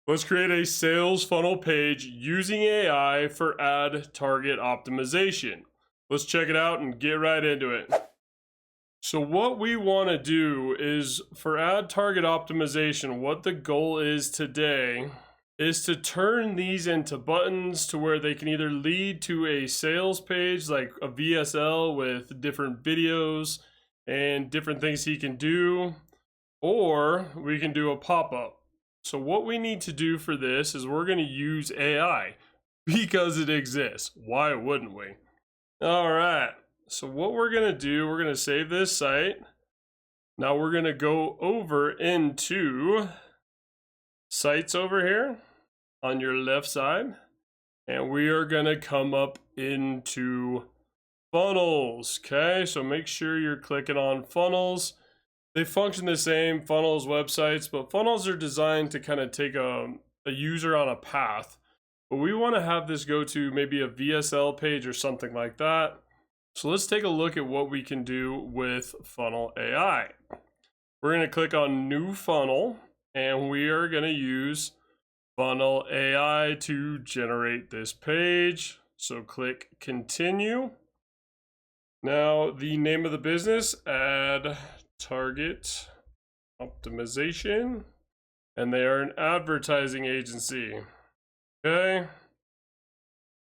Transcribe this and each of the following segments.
Let's create a sales funnel page using AI for ad target optimization. Let's check it out and get right into it. So what we want to do is for ad target optimization, what the goal is today is to turn these into buttons to where they can either lead to a sales page like a VSL with different videos and different things he can do, or we can do a pop-up. So what we need to do for this is we're going to use AI because it exists. Why wouldn't we? All right. So what we're going to do, we're going to save this site. Now we're going to go over into sites over here on your left side. And we are going to come up into funnels. Okay. So make sure you're clicking on funnels. They function the same, funnels, websites, but funnels are designed to kind of take a user on a path. But we want to have this go to maybe a VSL page or something like that. So let's take a look at what we can do with Funnel AI. We're going to click on New Funnel, and we are going to use Funnel AI to generate this page. So click Continue. Now the name of the business, Ad Target Optimization, and they are an advertising agency. Okay,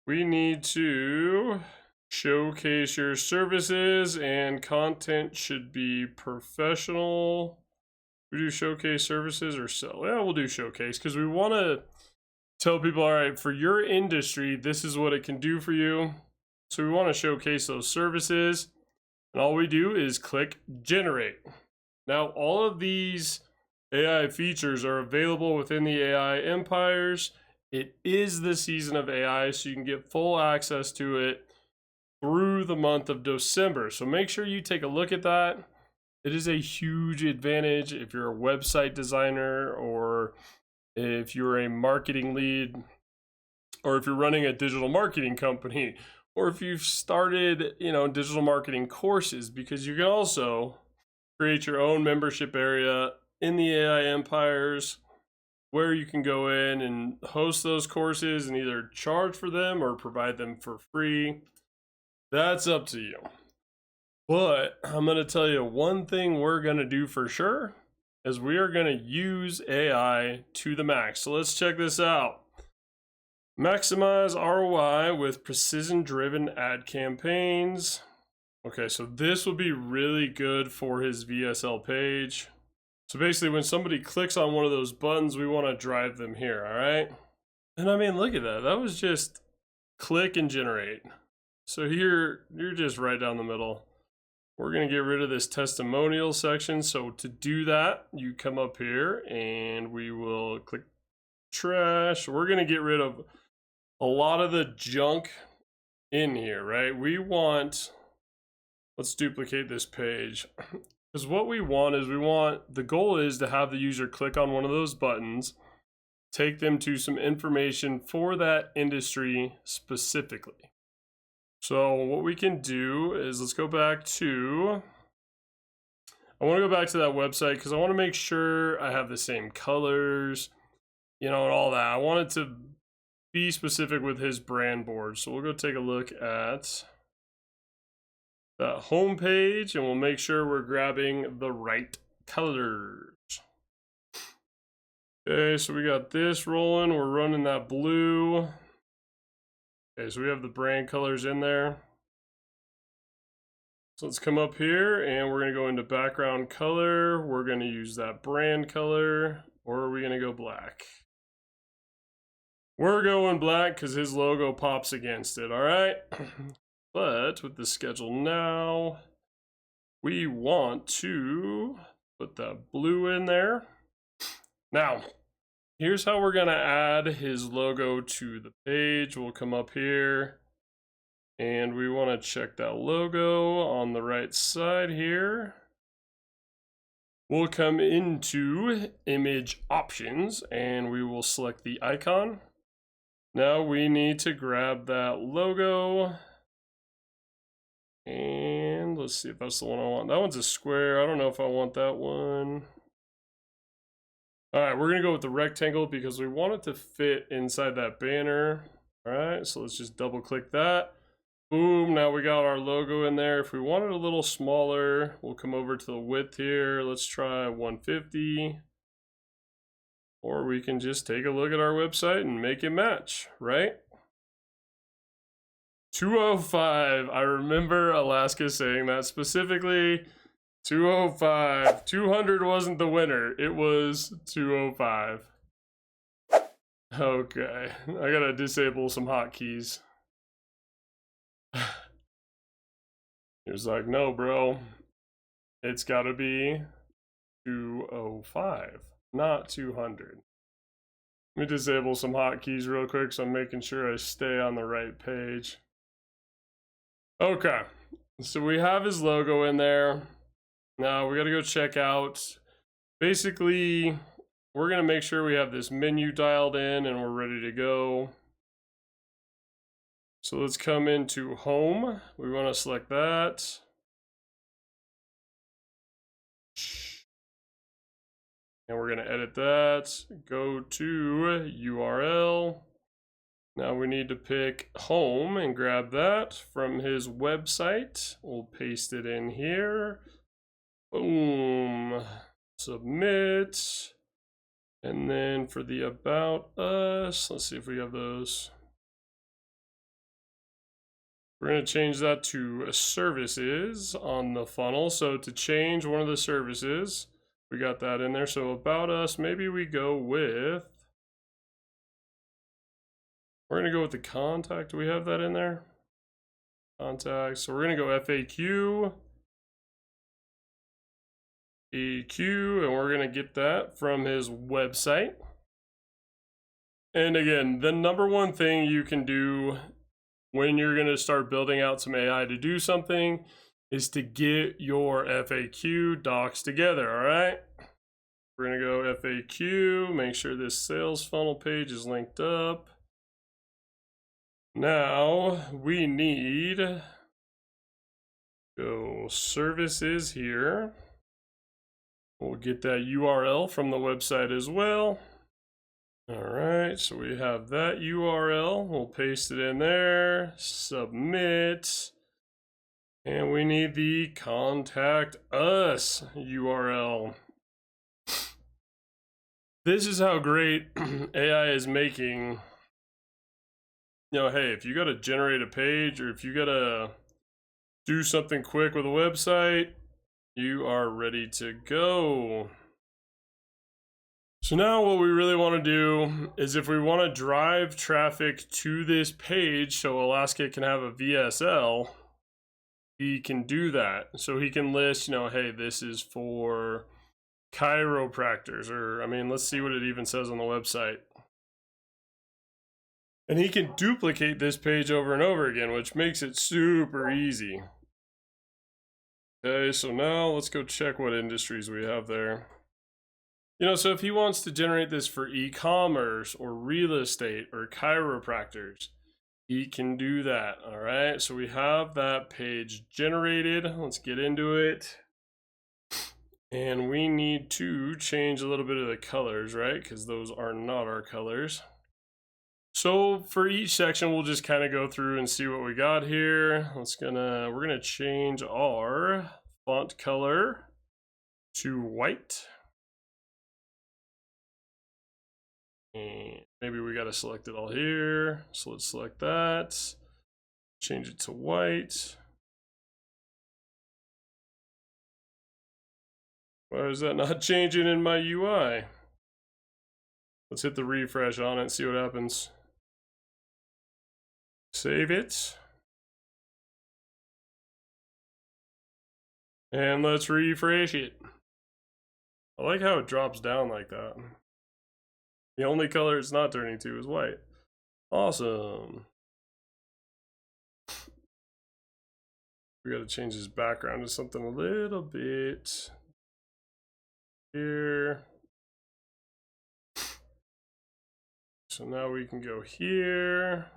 we need to showcase your services, and content should be professional. We do showcase services or sell. Yeah, we'll do showcase because we want to tell people, all right, for your industry, this is what it can do for you. So we want to showcase those services. And all we do is click generate. Now, all of these AI features are available within the AI Empires. It is the season of AI, so you can get full access to it through the month of December. So make sure you take a look at that. It is a huge advantage if you're a website designer, or if you're a marketing lead, or if you're running a digital marketing company, or if you've started, digital marketing courses, because you can also create your own membership area in the AI Empires where you can go in and host those courses and either charge for them or provide them for free. That's up to you. But I'm going to tell you one thing we're going to do for sure is we are going to use AI to the max. So let's check this out. Maximize ROI with precision-driven ad campaigns. Okay, so this will be really good for his VSL page. So basically, when somebody clicks on one of those buttons, we want to drive them here, all right? And I mean, look at that. That was just click and generate. So here, you're just right down the middle. We're going to get rid of this testimonial section. So to do that, you come up here and we will click trash. We're going to get rid of a lot of the junk in here, right? Let's duplicate this page. Because what we want is the goal is to have the user click on one of those buttons, take them to some information for that industry specifically. So what we can do is let's go back to, I want to go back to that website because I want to make sure I have the same colors, and all that. I want it to be specific with his brand board. So we'll go take a look at that home page and we'll make sure we're grabbing the right colors. Okay, so we got this rolling. We're running that blue. Okay, so we have the brand colors in there. So let's come up here and we're going to go into background color. We're going to use that brand color, or are we going to go black? We're going black because his logo pops against it, all right? But with the schedule now, we want to put that blue in there. Now, here's how we're going to add his logo to the page. We'll come up here and we want to check that logo on the right side here. We'll come into image options and we will select the icon. Now we need to grab that logo and let's see if that's the one I want. That one's a square. I don't know if I want that one. All right, we're gonna go with the rectangle because we want it to fit inside that banner. All right, so let's just double click that. Boom, now we got our logo in there. If we want it a little smaller, we'll come over to the width here. Let's try 150. Or we can just take a look at our website and make it match, right? 205. I remember Alaska saying that specifically. 205. 200 wasn't the winner. It was 205. Okay, I gotta disable some hotkeys. He was like, no, bro. It's gotta be 205, not 200. Let me disable some hotkeys real quick so I'm making sure I stay on the right page. Okay, so we have his logo in there. Now we gotta go check out. Basically, we're gonna make sure we have this menu dialed in and we're ready to go. So let's come into home. We wanna select that. And we're gonna edit that. Go to URL. Now we need to pick home and grab that from his website. We'll paste it in here. Boom. Submit. And then for the about us, let's see if we have those. We're going to change that to services on the funnel. So to change one of the services, we got that in there. So about us, maybe we go with, we're going to go with the contact. Do we have that in there? Contact. So we're going to go FAQ. EQ, and we're going to get that from his website. And again, the number one thing you can do when you're going to start building out some AI to do something is to get your FAQ docs together, all right? We're going to go FAQ, make sure this sales funnel page is linked up. Now we need go services here. We'll get that URL from the website as well. All right, so we have that URL. We'll paste it in there, submit, and we need the contact us URL. This is how great AI is making, you know, hey, if you got to generate a page or if you got to do something quick with a website, you are ready to go. So now what we really want to do is if we want to drive traffic to this page so Alaska can have a VSL, he can do that. So he can list, you know, hey, this is for chiropractors, or I mean, let's see what it even says on the website. And he can duplicate this page over and over again, which makes it super easy. Okay, so now let's go check what industries we have there. You know, so if he wants to generate this for e-commerce or real estate or chiropractors, he can do that, all right? So we have that page generated. Let's get into it. And we need to change a little bit of the colors, right? Because those are not our colors. So for each section, we'll just kind of go through and see what we got here. We're gonna change our font color to white. And maybe we got to select it all here. So let's select that. Change it to white. Why is that not changing in my UI? Let's hit the refresh on it and see what happens. Save it. And let's refresh it. I like how it drops down like that. The only color it's not turning to is white. Awesome. We got to change his background to something a little bit here. So now we can go here.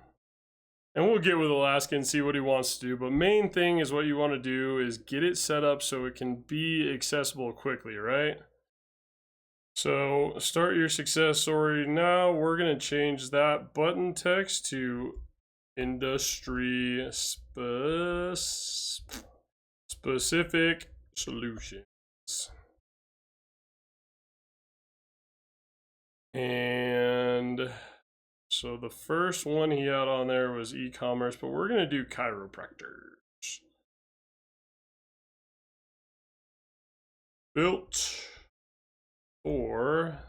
And we'll get with Alaska and see what he wants to do. But main thing is what you want to do is get it set up so it can be accessible quickly, right? So start your success story. Now we're going to change that button text to industry specific solutions. And so the first one he had on there was e-commerce, but we're going to do chiropractors. Built for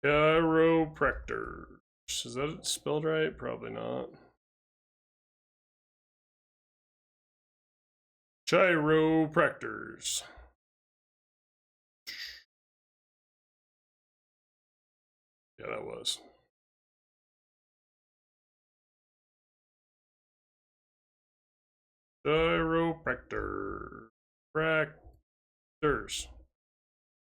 chiropractors. Is that spelled right? Probably not. Chiropractors. Yeah, that was. Chiropractor. Practors.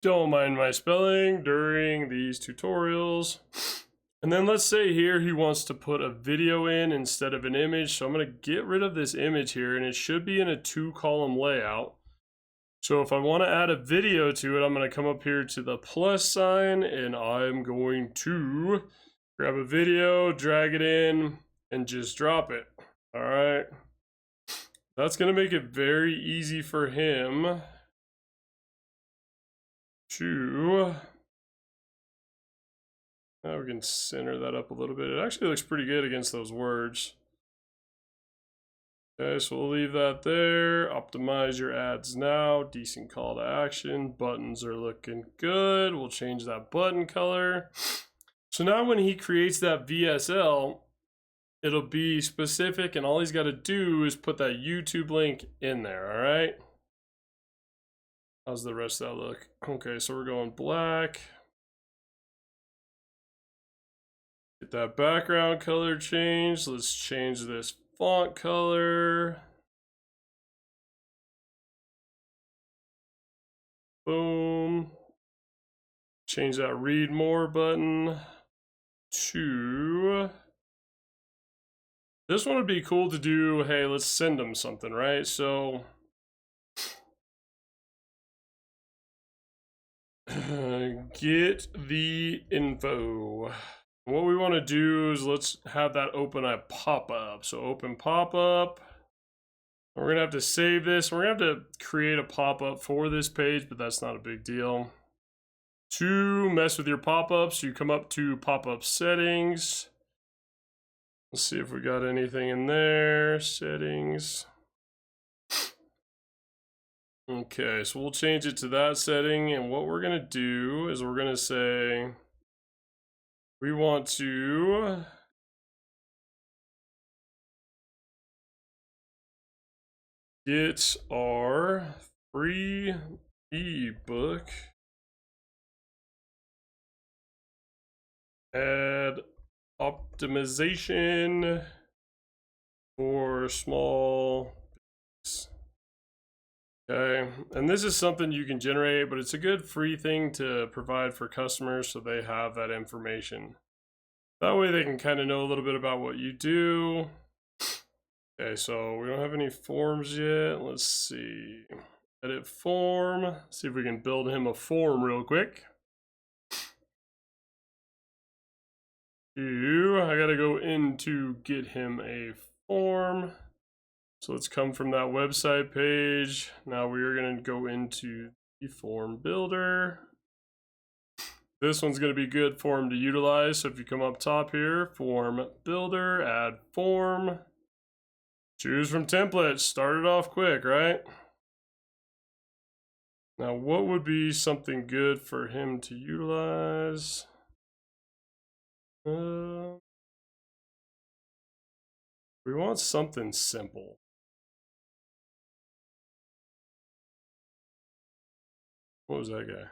Don't mind my spelling during these tutorials. And then let's say here he wants to put a video in instead of an image. So I'm going to get rid of this image here, and it should be in a 2-column layout. So if I want to add a video to it, I'm going to come up here to the plus sign, and I'm going to grab a video, drag it in, and just drop it. All right. That's going to make it very easy for him to... Now we can center that up a little bit. It actually looks pretty good against those words. Okay, so we'll leave that there. Optimize your ads now. Decent call to action. Buttons are looking good. We'll change that button color. So now when he creates that VSL, it'll be specific, and all he's got to do is put that YouTube link in there, all right? How's the rest of that look? Okay, so we're going black. Get that background color changed. Let's change this font color. Boom. Change that read more button to... This one would be cool to do, hey, let's send them something, right? So... get the info. What we want to do is let's have that open a pop-up. So open pop-up. We're going to have to save this. We're going to have to create a pop-up for this page, but that's not a big deal. To mess with your pop-ups, you come up to pop-up settings. Let's see if we got anything in there. Settings. Okay, so we'll change it to that setting. And what we're going to do is we're going to say... we want to get our free ebook ad optimization for small business. Okay, and this is something you can generate, but it's a good free thing to provide for customers so they have that information. That way they can kind of know a little bit about what you do. Okay, so we don't have any forms yet. Let's see. Edit form. See if we can build him a form real quick. I gotta go in to get him a form. So let's come from that website page. Now we are going to go into the form builder. This one's going to be good form to utilize. So if you come up top here, form builder, add form, choose from templates, start it off quick, right? Now what would be something good for him to utilize? We want something simple. What was that guy?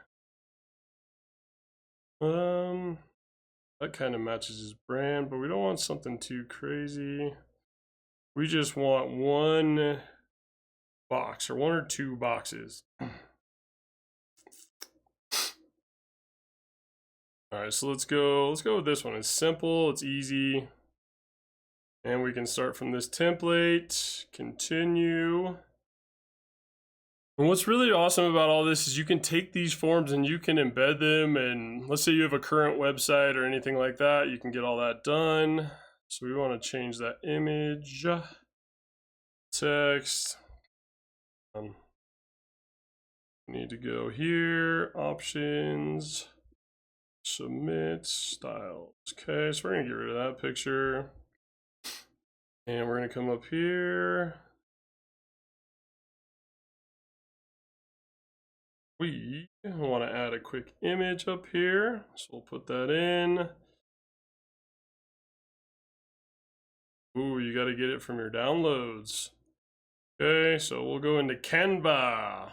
That kind of matches his brand, but we don't want something too crazy. We just want one box or 1 or 2 boxes. All right, so let's go with this one. It's simple, it's easy. And we can start from this template, continue. And what's really awesome about all this is you can take these forms and you can embed them, and let's say you have a current website or anything like that, you can get all that done. So we want to change that image, text. Need to go here, options, submit, styles. Okay, so we're gonna get rid of that picture. And we're gonna come up here. We want to add a quick image up here, so we'll put that in. Ooh, you got to get it from your downloads. Okay, so we'll go into Canva.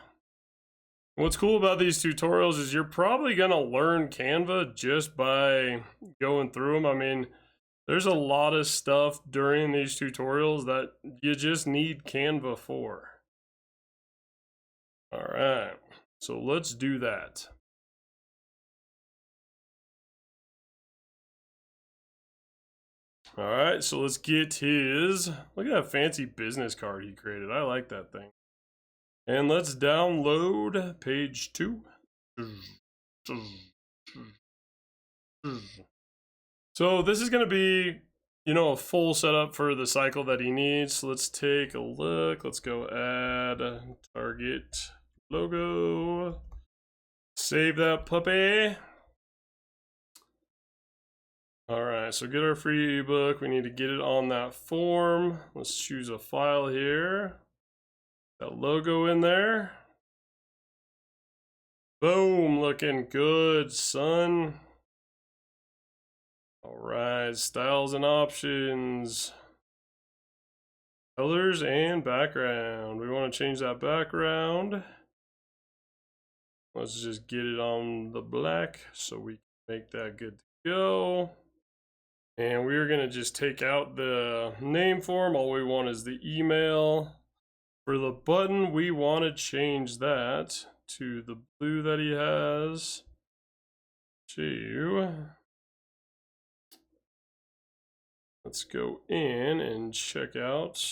What's cool about these tutorials is you're probably going to learn Canva just by going through them. I mean, there's a lot of stuff during these tutorials that you just need Canva for. All right, so let's do that. All right, so let's get his, look at that fancy business card he created. I like that thing. And let's download page 2. So this is going to be, you know, a full setup for the cycle that he needs. So let's take a look. Let's go add target logo. Save that puppy. All right, so get our free ebook. We need to get it on that form. Let's choose a file here. That logo in there. Boom, looking good, son. All right, styles and options. Colors and background. We want to change that background. Let's just get it on the black so we can make that good to go. And we're going to just take out the name form. All we want is the email. For the button, we want to change that to the blue that he has. Let's go in and check out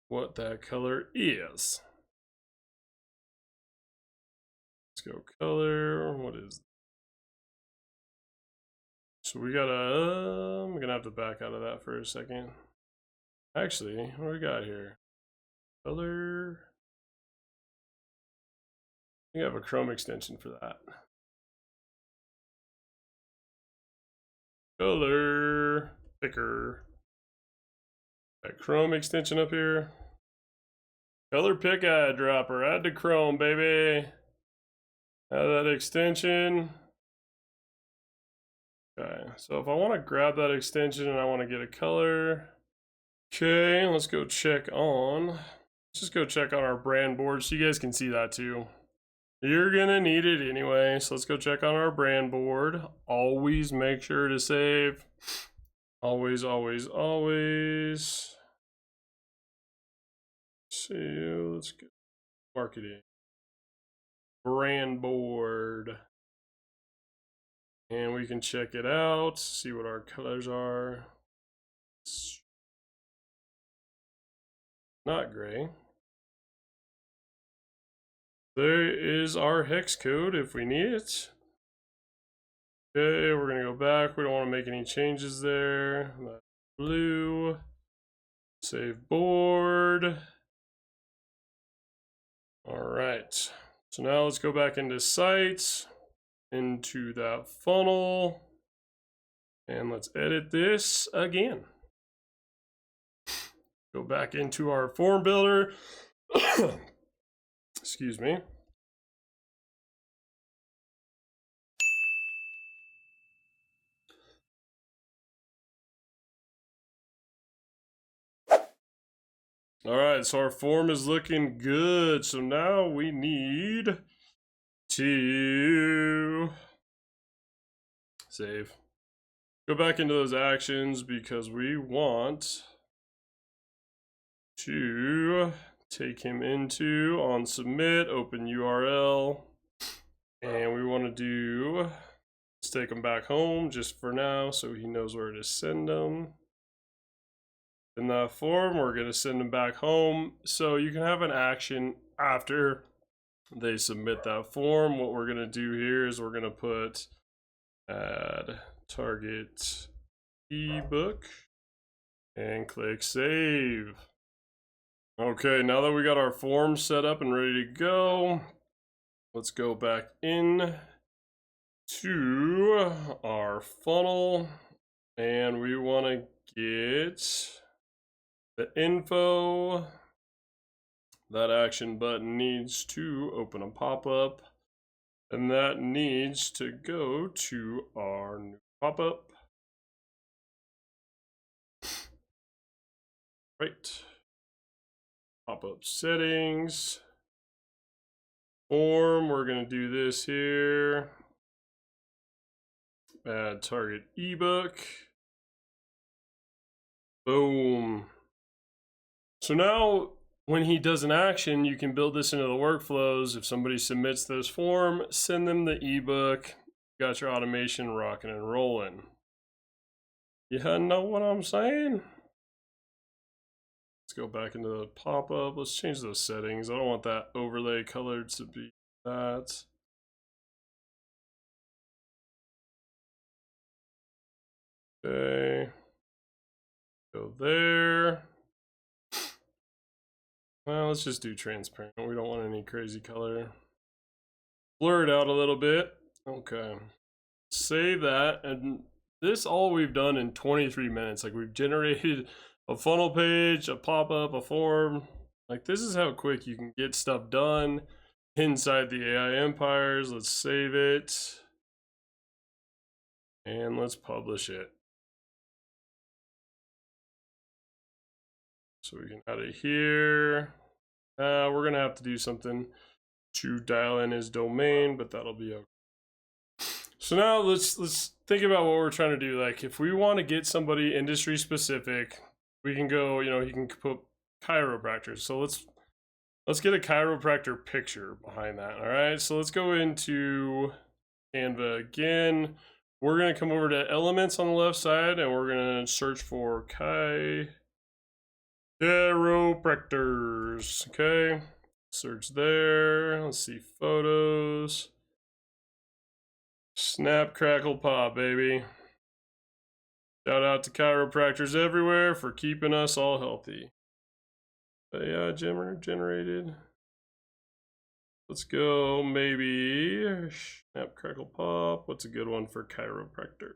what that color is. Let's go color. What is? So we gotta. I'm gonna have to back out of that for a second. Actually, what do we got here? Color. We have a Chrome extension for that. Color picker. That Chrome extension up here. Color pick eyedropper. Add to Chrome, baby. Add that extension. Okay, so if I want to grab that extension and I want to get a color. Okay, let's go check on. Let's just go check on our brand board so you guys can see that too. You're gonna need it anyway, so let's go check on our brand board. Always make sure to save. Always, always, always. So let's go marketing. Brand board. And we can check it out, see what our colors are. Not gray. There is our hex code if we need it. Okay, we're gonna go back. We don't want to make any changes there. That's blue. Save board. All right. So now let's go back into sites, into that funnel, and let's edit this again. Go back into our form builder. Excuse me. All right, so our form is looking good. So now we need to save. Go back into those actions because we want to take him into on submit, open URL, and we want to do, let's take him back home just for now so he knows where to send them. in that form. We're going to send them back home. So you can have an action after they submit that form. What we're going to do here is we're going to put add target ebook and click save. Okay, now that we got our form set up and ready to go, let's go back in to our funnel, and we want to get the info. That action button needs to open a pop-up, and that needs to go to our new pop-up. Right. Pop-up settings. Form, we're going to do this here. Add target ebook. Boom. So now when he does an action, you can build this into the workflows. If somebody submits this form, send them the ebook. You got your automation rocking and rolling. You know what I'm saying? Let's go back into the pop-up. Let's change those settings. I don't want that overlay color to be that. Okay. Go there. Well, let's just do transparent. We don't want any crazy color. Blur it out a little bit. Okay. Save that. And this all we've done in 23 minutes. Like, we've generated a funnel page, a pop-up, a form. Like, this is how quick you can get stuff done inside the AI empires. Let's save it. And let's publish it. So we can add it here. We're gonna have to do something to dial in his domain, but that'll be okay. So now let's think about what we're trying to do. Like, if we want to get somebody industry specific, we can go, you know, he can put chiropractors. So let's get a chiropractor picture behind that. All right, so let's go into Canva again. We're gonna come over to elements on the left side, and we're gonna search for chiropractors. Okay, search there. Let's see, photos. Snap, crackle, pop, baby. Shout out to chiropractors everywhere for keeping us all healthy. AI generated. Let's go, maybe snap, crackle, pop. What's a good one for chiropractors?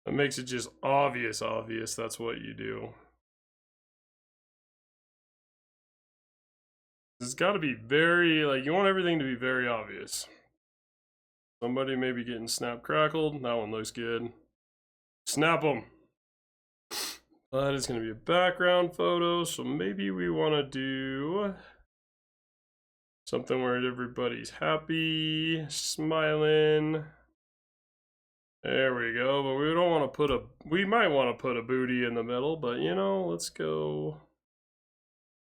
That makes it just obvious. That's what you do. It's got to be very, like, you want everything to be very obvious. Somebody may be getting snap crackled. That one looks good. Snap them. That is going to be a background photo. So maybe we want to do something where everybody's happy, smiling. There we go. But we don't want to we might want to put a booty in the middle, but you know, let's go.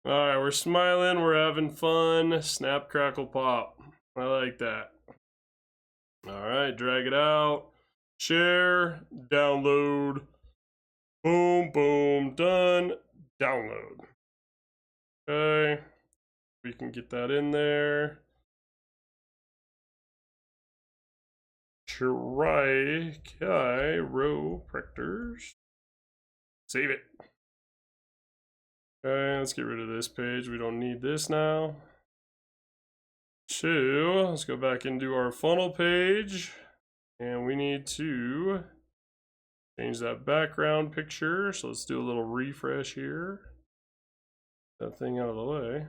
All right, we're smiling, we're having fun. Snap, crackle, pop. I like that. All right, drag it out. Share, download. Boom, boom, done. Download. Okay, we can get that in there. Try chiropractors. Save it. Okay, let's get rid of this page. We don't need this now. So let's go back into our funnel page, and we need to change that background picture. So let's do a little refresh here. That thing out of the way.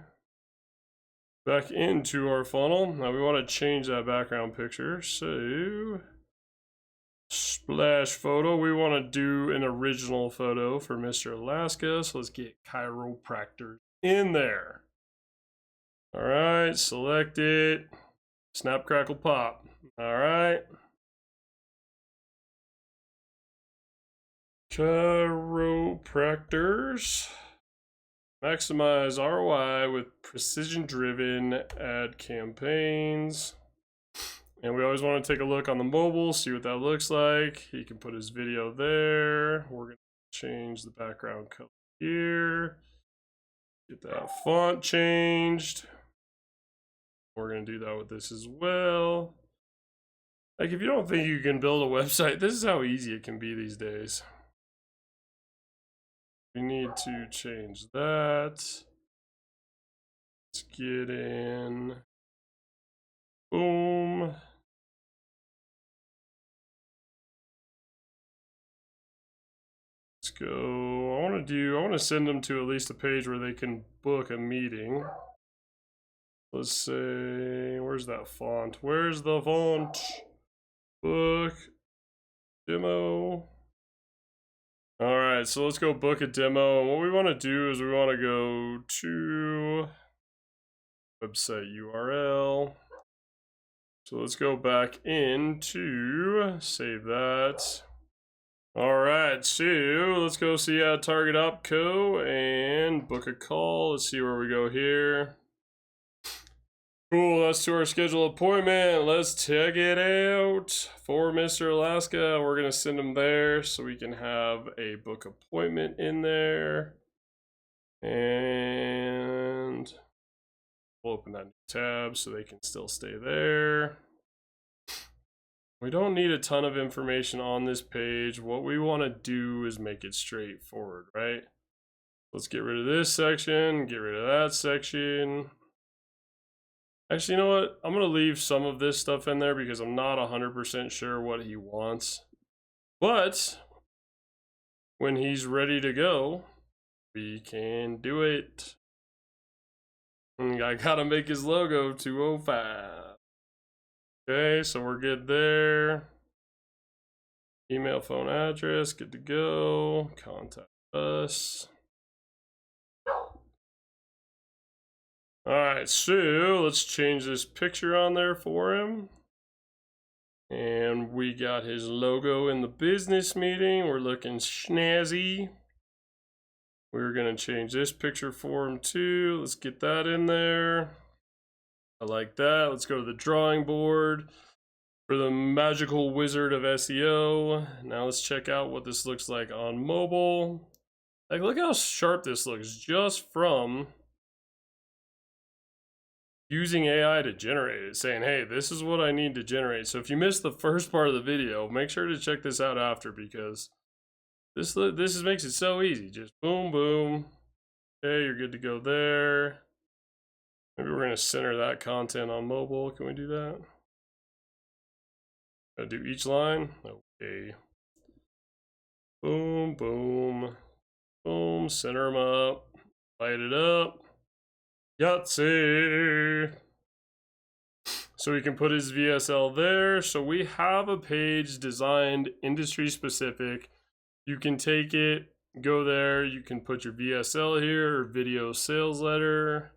Back into our funnel. Now we want to change that background picture. So splash photo. We want to do an original photo for Mr. Alaska. So let's get chiropractors in there. All right, select it. Snap, crackle, pop. All right. Chiropractors. Maximize ROI with precision-driven ad campaigns. And we always want to take a look on the mobile, see what that looks like. He can put his video there. We're going to change the background color here. Get that font changed. We're going to do that with this as well. Like, if you don't think you can build a website, this is how easy it can be these days. We need to change that. Let's get in. Boom. Let's go. I want to send them to at least a page where they can book a meeting. Let's say, where's that font? Where's the font? Book demo. All right, so let's go book a demo. And what we want to do is we want to go to website URL. So let's go back into, save that. All right, so let's go see Target Opco and book a call. Let's see where we go here. Cool, that's to our scheduled appointment. Let's check it out. For Mr. Alaska, we're gonna send him there so we can have a book appointment in there. And we'll open that new tab so they can still stay there. We don't need a ton of information on this page. What we want to do is make it straightforward, right? Let's get rid of this section, get rid of that section. Actually, you know what? I'm going to leave some of this stuff in there because I'm not 100% sure what he wants. But when he's ready to go, we can do it. I got to make his logo 205. Okay, so we're good there. Email, phone address, good to go. Contact us. Alright, so let's change this picture on there for him. And we got his logo in the business meeting. We're looking snazzy. We're going to change this picture for him too. Let's get that in there. I like that. Let's go to the drawing board for the magical wizard of SEO. Now let's check out what this looks like on mobile. Like, look how sharp this looks just from using AI to generate it, saying, hey, this is what I need to generate. So if you missed the first part of the video, make sure to check this out after, because this makes it so easy. Just boom, boom. Okay, you're good to go there. Maybe we're going to center that content on mobile. Can we do that? Gotta do each line. Okay. Boom, boom, boom. Center them up. Light it up. Yahtzee. So we can put his VSL there. So we have a page designed industry specific. You can take it, go there. You can put your VSL here or video sales letter.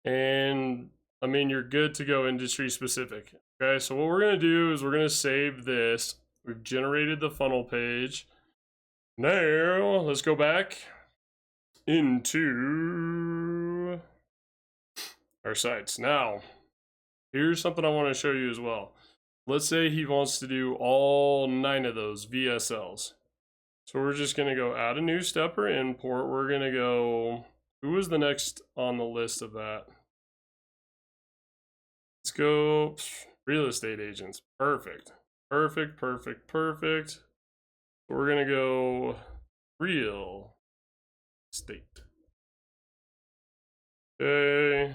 And I mean, you're good to go industry specific. Okay, so what we're going to do is we're going to save this. We've generated the funnel page. Now, let's go back into our sites. Now, here's something I want to show you as well. Let's say he wants to do all 9 of those VSLs. So we're just going to go add a new step or import. We're going to go, who is the next on the list of that? Let's go real estate agents. Perfect. Perfect, perfect, perfect. We're going to go real estate. Okay.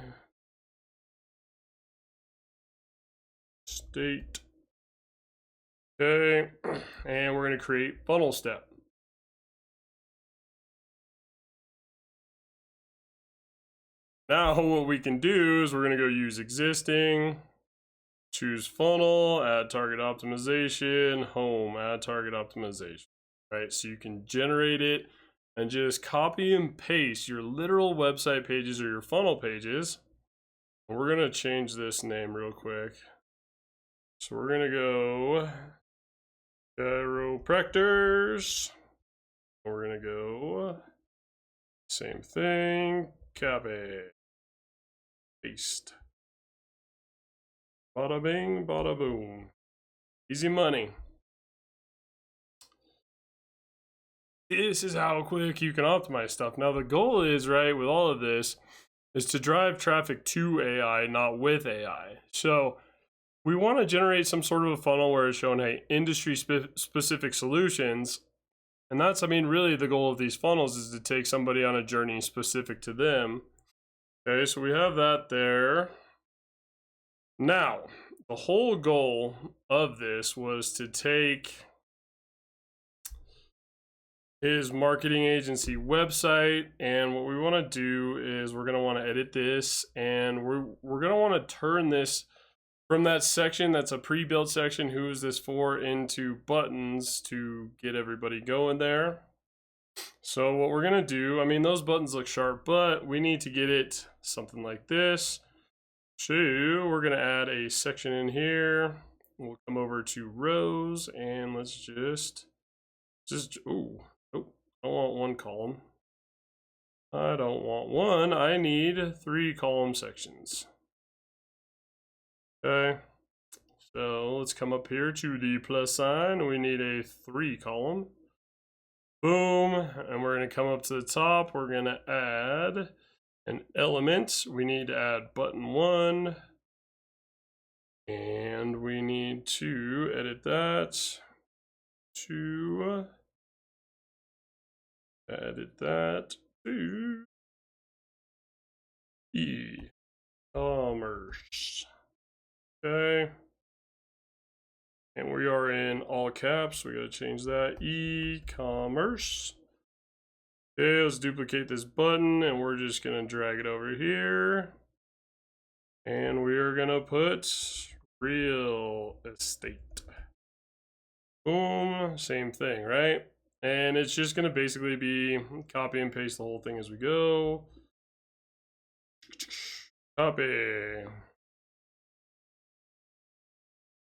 State. Okay. And we're going to create funnel step. Now what we can do is we're going to go use existing, choose funnel, add target optimization, home, add target optimization. Right, so you can generate it and just copy and paste your literal website pages or your funnel pages. We're going to change this name real quick. So we're going to go chiropractors. We're going to go same thing, copy, paste. Bada bing, bada boom. Easy money. this is how quick you can optimize stuff. Now the goal is, right, with all of this, is to drive traffic to AI, not with AI. So we want to generate some sort of a funnel where it's showing, hey, industry specific solutions. And that's, I mean, really the goal of these funnels is to take somebody on a journey specific to them. Okay, so we have that there. Now, the whole goal of this was to take his marketing agency website, and what we want to do is we're going to want to edit this, and we're going to want to turn this from that section that's a pre-built section, who is this for, into buttons to get everybody going there. So what we're going to do, I mean, those buttons look sharp, but we need to get it something like this. So we're going to add a section in here. We'll come over to rows, and let's just oh, I don't want one column. I don't want one. I need 3 column sections. Okay. So let's come up here to the plus sign. We need a 3 column. Boom. And we're going to come up to the top. We're going to add an element. We need to add button 1. And we need to edit that to edit that to e-commerce. Okay. And we are in all caps. We got to change that. E-commerce. Okay, let's duplicate this button, and we're just going to drag it over here. And we are going to put real estate. Boom. Same thing, right? And it's just going to basically be copy and paste the whole thing as we go. Copy.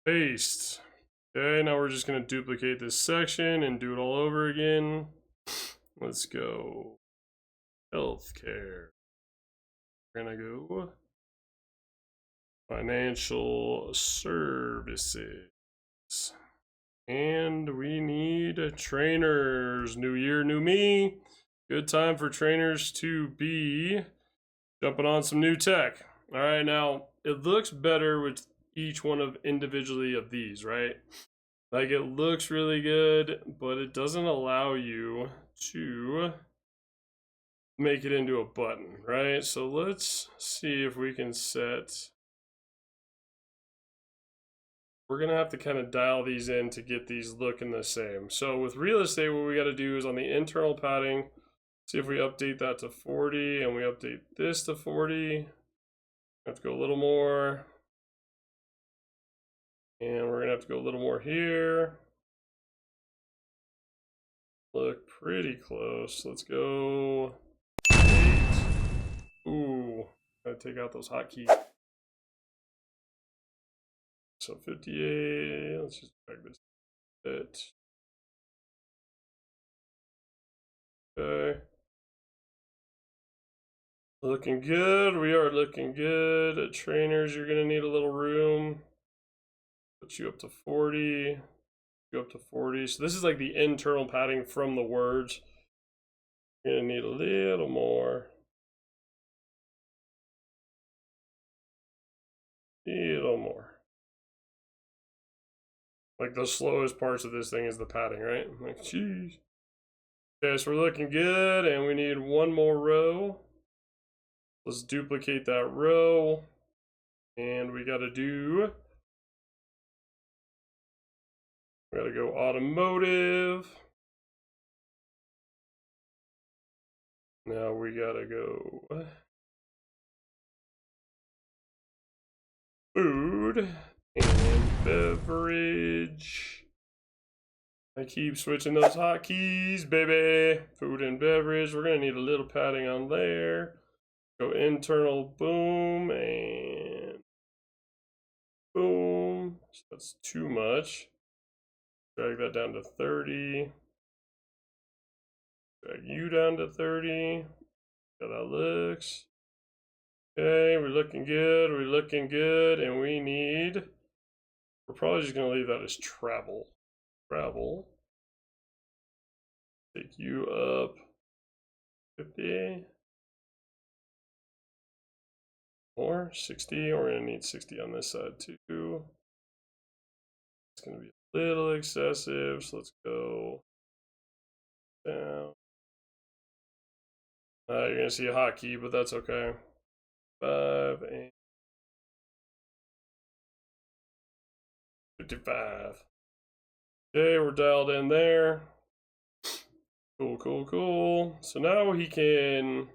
Paste. Okay, now we're just going to duplicate this section and do it all over again. Let's go. Healthcare. We're going to go financial services. And we need trainers. New year, new me. Good time for trainers to be jumping on some new tech. All right, now it looks better with each one of individually of these, right? Like it looks really good, but it doesn't allow you to make it into a button, right? So let's see if we can set. We're gonna have to kind of dial these in to get these looking the same. So with real estate, what we got to do is on the internal padding, see if we update that to 40 and we update this to 40. Have to go a little more. And we're gonna have to go a little more here. Look pretty close. Let's go 8. Ooh, gotta take out those hotkeys. So 58, let's just drag this a bit. Okay. Looking good, we are looking good. Trainers, you're gonna need a little room. Put you up to 40, go up to 40. So this is like the internal padding from the words. You're gonna need a little more. A little more. Like the slowest parts of this thing is the padding, right? Like, geez. Okay, so we're looking good, and we need one more row. Let's duplicate that row, and we gotta do. We gotta go automotive. Now we gotta go food and beverage. I keep switching those hotkeys, baby. Food and beverage. We're gonna need a little padding on there. Go internal, boom, and boom. So that's too much. Drag that down to 30. Drag you down to 30. How that looks. Okay, we're looking good. We're looking good, and we need. We're probably just gonna leave that as travel. Travel. Take you up 50. Or 60. We're going to need 60 on this side too. It's going to be a little excessive, so let's go down. You're going to see a hotkey, but that's okay. 5 and 55. Okay, we're dialed in there. Cool, cool, cool. So now he can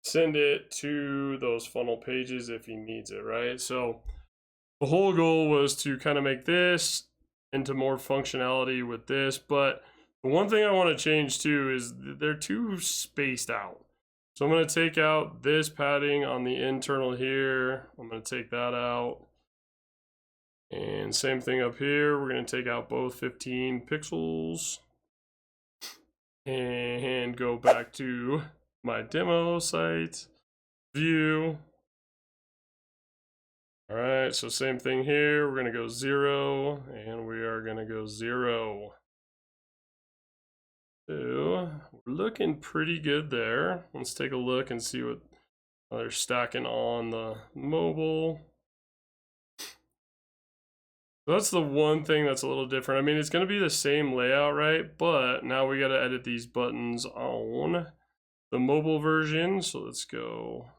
send it to those funnel pages if he needs it, right? So the whole goal was to kind of make this into more functionality with this, but the one thing I want to change too is they're too spaced out. So I'm going to take out this padding on the internal here. I'm going to take that out. And same thing up here. We're going to take out both 15 pixels. And go back to my demo site. View. Alright, so same thing here. We're going to go 0. And we are going to go 0. So we're looking pretty good there. Let's take a look and see what they're stacking on the mobile. So that's the one thing that's a little different. I mean, it's going to be the same layout, right? But now we got to edit these buttons on the mobile version. So let's go.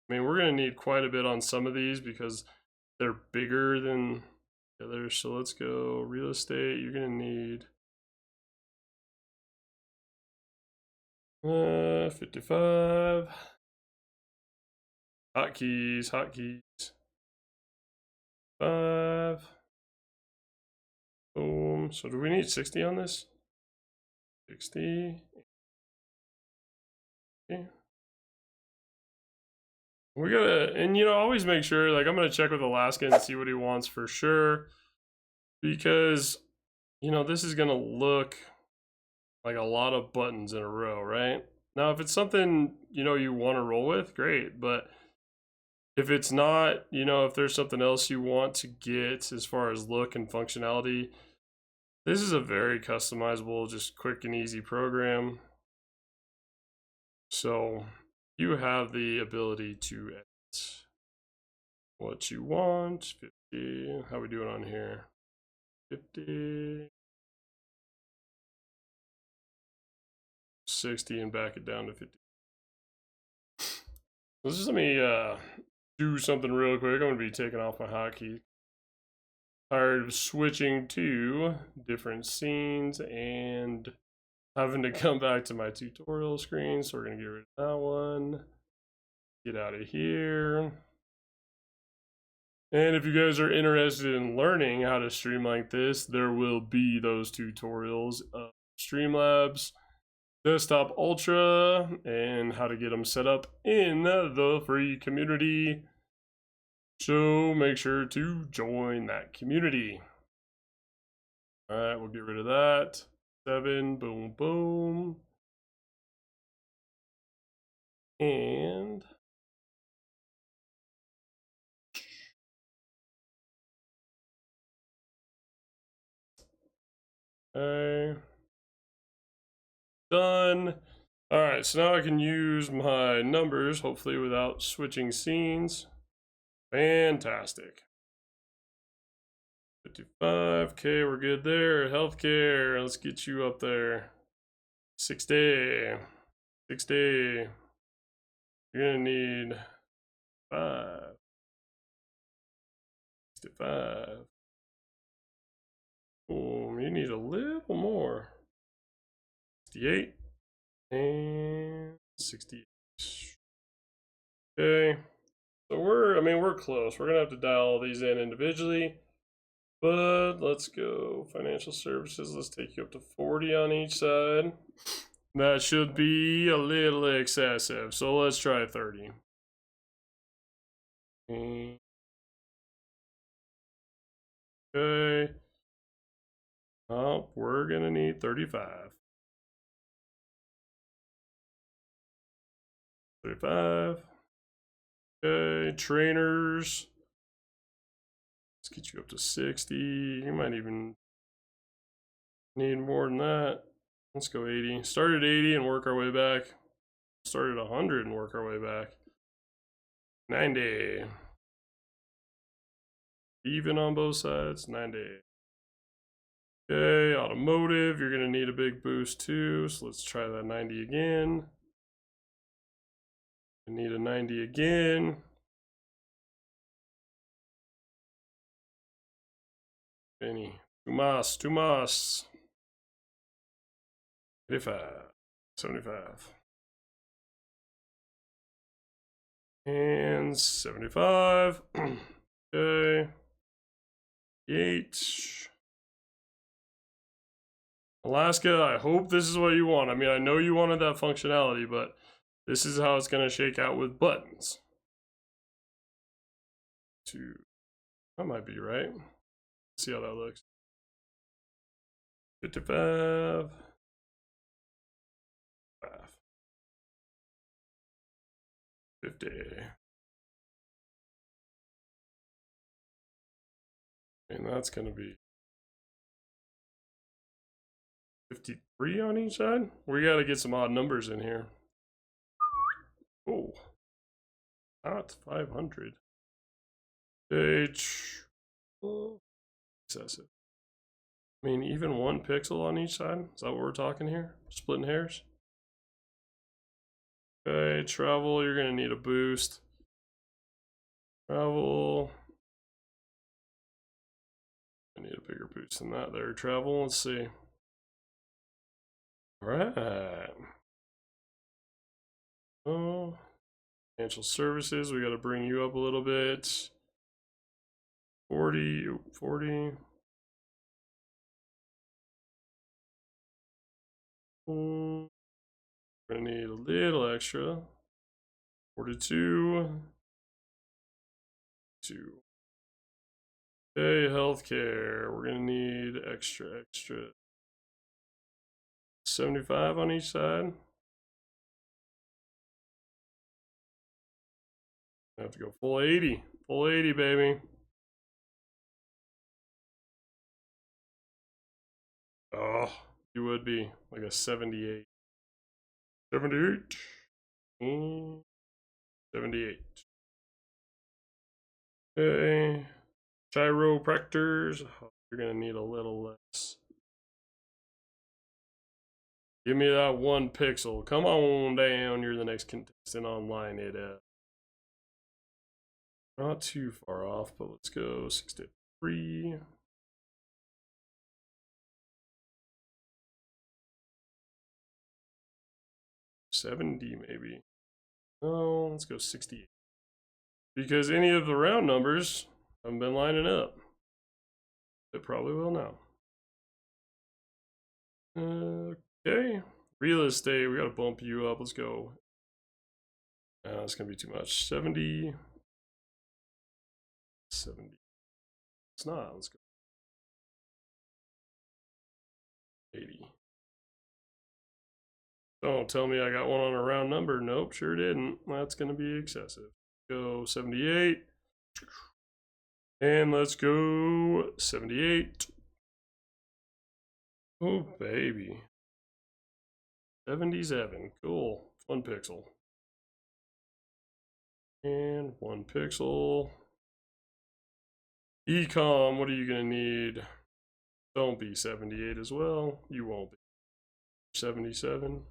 I mean, we're going to need quite a bit on some of these because they're bigger than the others. So let's go real estate. You're going to need 55. Hotkeys, hotkeys. 5. Boom. So do we need 60 on this? 60. Okay. We gotta, and you know, always make sure, like, I'm gonna check with Alaska and see what he wants for sure. Because, you know, this is gonna look like a lot of buttons in a row, right? Now, if it's something, you know, you want to roll with, great. But if it's not, you know, if there's something else you want to get as far as look and functionality, this is a very customizable, just quick and easy program. So you have the ability to edit what you want. 50. How we doing on here? 50. 60 and back it down to 50. Let's just let me do something real quick. I'm going to be taking off my hotkey. Tired of switching to different scenes and having to come back to my tutorial screen. So we're going to get rid of that one. Get out of here. And if you guys are interested in learning how to stream like this, there will be those tutorials of Streamlabs Desktop Ultra and how to get them set up in the free community. So make sure to join that community. All right, we'll get rid of that. 7, boom, boom. And okay. Done. All right, so now I can use my numbers, hopefully without switching scenes. Fantastic. 55K, we're good there. Healthcare, let's get you up there. 60. 60. You're gonna need 5. 65. Oh, you need a little more. 68 and 68. Okay, so we're close. We're gonna have to dial all these in individually, but let's go financial services. Let's take you up to 40 on each side. That should be a little excessive, so let's try 30. Okay. Oh, we're gonna need 35. 35. Okay, trainers. Let's get you up to 60. You might even need more than that. Let's go 80. Start at 80 and work our way back. Start at 100 and work our way back. 90. Even on both sides, 90. Okay, automotive, you're gonna need a big boost too, so let's try that 90 again. You need a 90 again. Any, two mas. 85, 75. And 75. Okay. 8. Alaska, I hope this is what you want. I mean, I know you wanted that functionality, but this is how it's going to shake out with buttons. 2. That might be right. Let's see how that looks. 55. 5. 50. And that's going to be 53 on each side. We got to get some odd numbers in here. Oh, not 500. H. Oh, excessive. I mean, even 1 pixel on each side? Is that what we're talking here? Splitting hairs? Okay, travel, you're going to need a boost. Travel. I need a bigger boost than that there. Travel, let's see. Alright. Oh, financial services, we got to bring you up a little bit. 40, 40. We're gonna need a little extra. 42. 2. Okay, healthcare. We're gonna need extra. 75 on each side. I have to go full 80. Full 80, baby. Oh, you would be like a 78. 78. 78. Okay. Chiropractors. Oh, you're gonna need a little less. Give me that 1 pixel. Come on down. You're the next contestant online. It not too far off, but let's go 63. 70 maybe. No, let's go 68. Because any of the round numbers haven't been lining up. It probably will now. Okay. Real estate, we gotta bump you up. Let's go. It's gonna be too much. 70. 70. It's not. Let's go. 80. Don't tell me I got one on a round number. Nope, sure didn't. That's gonna be excessive. Go 78. And let's go 78. Oh, baby. 77. Cool. 1 pixel. And 1 pixel. Ecom, what are you going to need? Don't be 78 as well. You won't be. 77.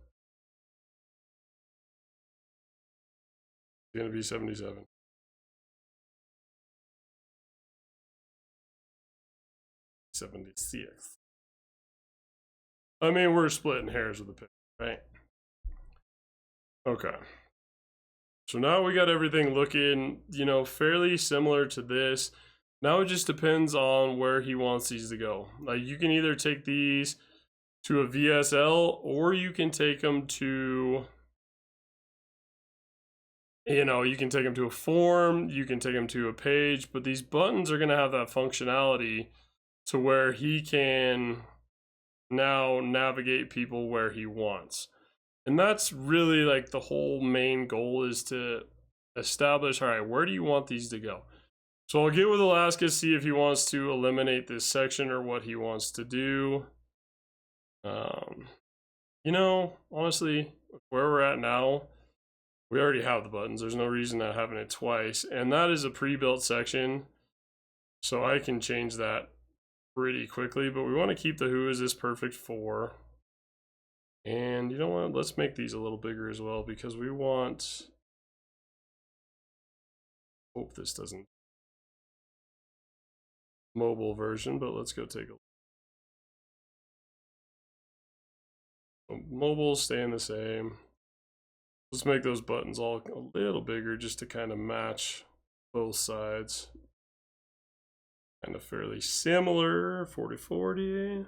It's going to be 77. '76. I mean, we're splitting hairs with the pick, right? Okay. So now we got everything looking, you know, fairly similar to this. Now it just depends on where he wants these to go. Like, you can either take these to a VSL, or you can take them to, you know, you can take them to a form, you can take them to a page, but these buttons are going to have that functionality to where he can now navigate people where he wants. And that's really like the whole main goal, is to establish, all right, where do you want these to go? So I'll get with Alaska, see if he wants to eliminate this section or what he wants to do. you know, honestly, where we're at now, we already have the buttons. There's no reason not having it twice. And that is a pre-built section, so I can change that pretty quickly. But we want to keep the Who Is This Perfect for. And you know what? Let's make these a little bigger as well, because we want... Hope this doesn't... Mobile version, but let's go take a look. Mobile staying the same. Let's make those buttons all a little bigger just to kind of match both sides. Kind of fairly similar. 40-40. A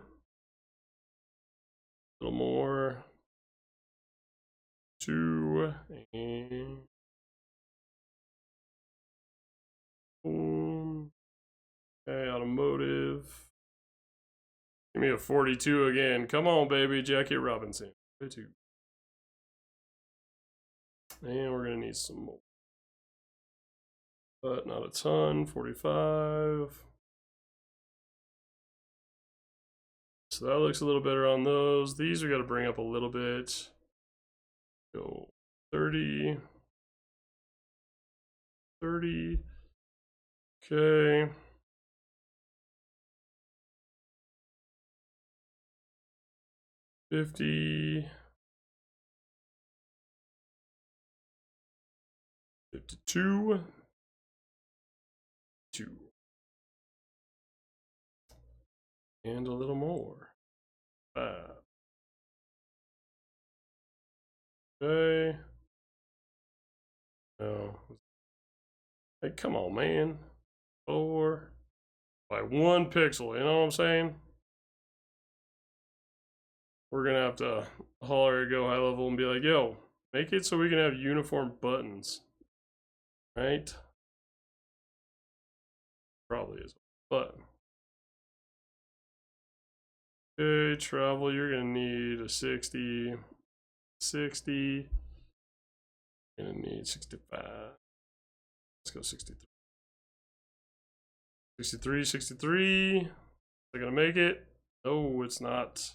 little more. 2 and boom. Okay, automotive. Give me a 42 again. Come on, baby. Jackie Robinson. 42. And we're going to need some more. But not a ton. 45. So that looks a little better on those. These we got to bring up a little bit. Go 30. 30. Okay. $50. 52. 2. And a little more. 5. Okay. No. Hey, come on, man. 4. By 1 pixel, you know what I'm saying? We're gonna have to holler go high level and be like, yo, make it so we can have uniform buttons. Right? Probably is. But okay, travel, you're gonna need a 60. 60. You're gonna need 65. Let's go 63. 63, 63. Is that gonna make it? No, it's not.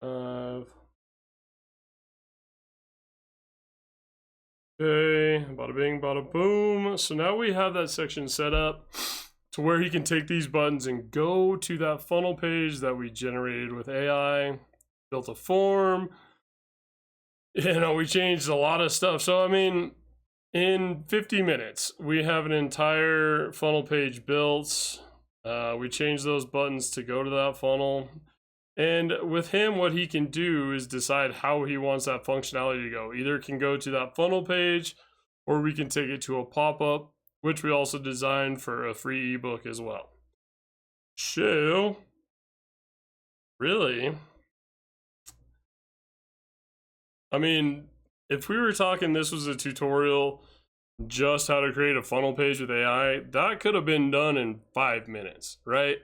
5. Okay, bada bing, bada boom. So now we have that section set up to where he can take these buttons and go to that funnel page that we generated with AI, built a form. You know, we changed a lot of stuff. So, I mean, in 50 minutes, we have an entire funnel page built. We changed those buttons to go to that funnel. And with him, what he can do is decide how he wants that functionality to go. Either it can go to that funnel page, or we can take it to a pop-up, which we also designed for a free ebook as well. So, really, I mean, if we were talking this was a tutorial just how to create a funnel page with AI, that could have been done in 5 minutes, right?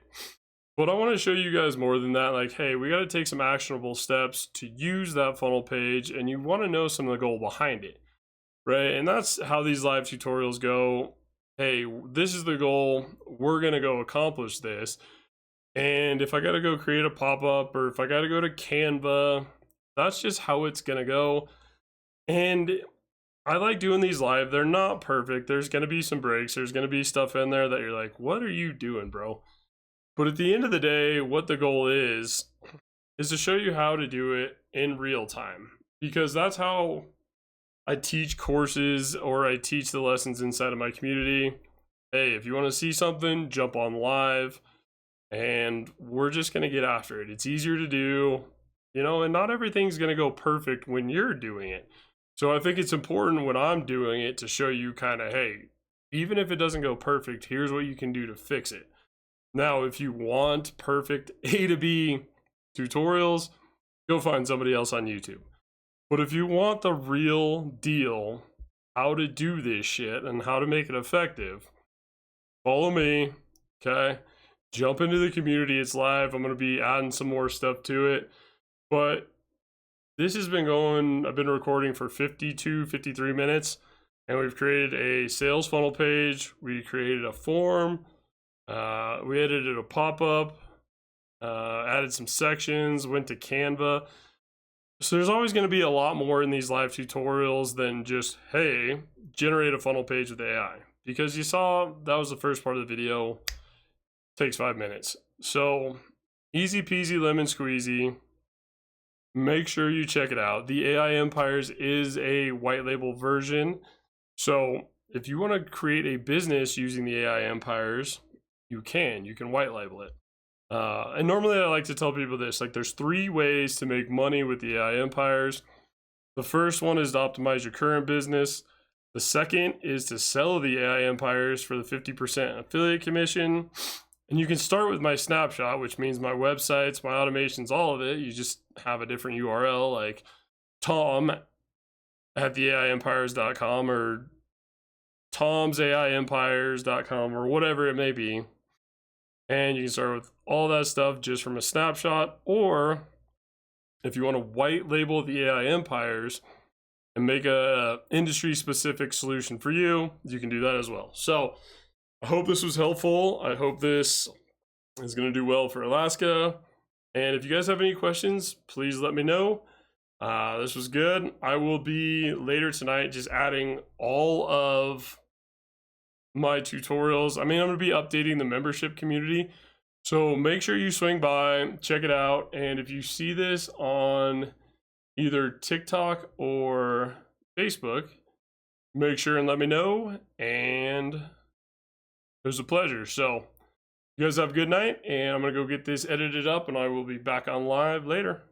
But I want to show you guys more than that. Like, hey, we got to take some actionable steps to use that funnel page, and you want to know some of the goal behind it, right? And that's how these live tutorials go. Hey, this is the goal. We're going to go accomplish this. And if I got to go create a pop-up, or if I got to go to Canva, that's just how it's going to go. And I like doing these live. They're not perfect. There's going to be some breaks. There's going to be stuff in there that you're like, what are you doing, bro? But at the end of the day, what the goal is to show you how to do it in real time. Because that's how I teach courses, or I teach the lessons inside of my community. Hey, if you want to see something, jump on live. And we're just going to get after it. It's easier to do, you know, and not everything's going to go perfect when you're doing it. So I think it's important when I'm doing it to show you kind of, hey, even if it doesn't go perfect, here's what you can do to fix it. Now, if you want perfect A to B tutorials, go find somebody else on YouTube. But if you want the real deal, how to do this shit and how to make it effective, follow me, okay? Jump into the community. It's live. I'm going to be adding some more stuff to it. But this has been going, I've been recording for 52, 53 minutes. And we've created a sales funnel page. We created a form. We edited a pop-up. added some sections, went to Canva. So there's always going to be a lot more in these live tutorials than just, hey, generate a funnel page with AI. Because you saw that was the first part of the video. Takes 5 minutes. So easy peasy lemon squeezy. Make sure you check it out. The AI Empires is a white label version. So if you want to create a business using the AI Empires, you can white label it. And normally I like to tell people this, like there's 3 ways to make money with the AI Empires. The first one is to optimize your current business. The second is to sell the AI Empires for the 50% affiliate commission. And you can start with my snapshot, which means my websites, my automations, all of it. You just have a different URL like tom@theaiempires.com or tomsaiempires.com or whatever it may be. And you can start with all that stuff just from a snapshot. Or if you want to white label the AI Empires and make a industry specific solution for you, you can do that as well. So I hope this was helpful. I hope this is going to do well for Alaska. And if you guys have any questions, please let me know. This was good. I will be later tonight just adding all of my tutorials. I mean, I'm going to be updating the membership community. So make sure you swing by, check it out. And if you see this on either TikTok or Facebook, make sure and let me know. And it was a pleasure. So you guys have a good night, and I'm going to go get this edited up, and I will be back on live later.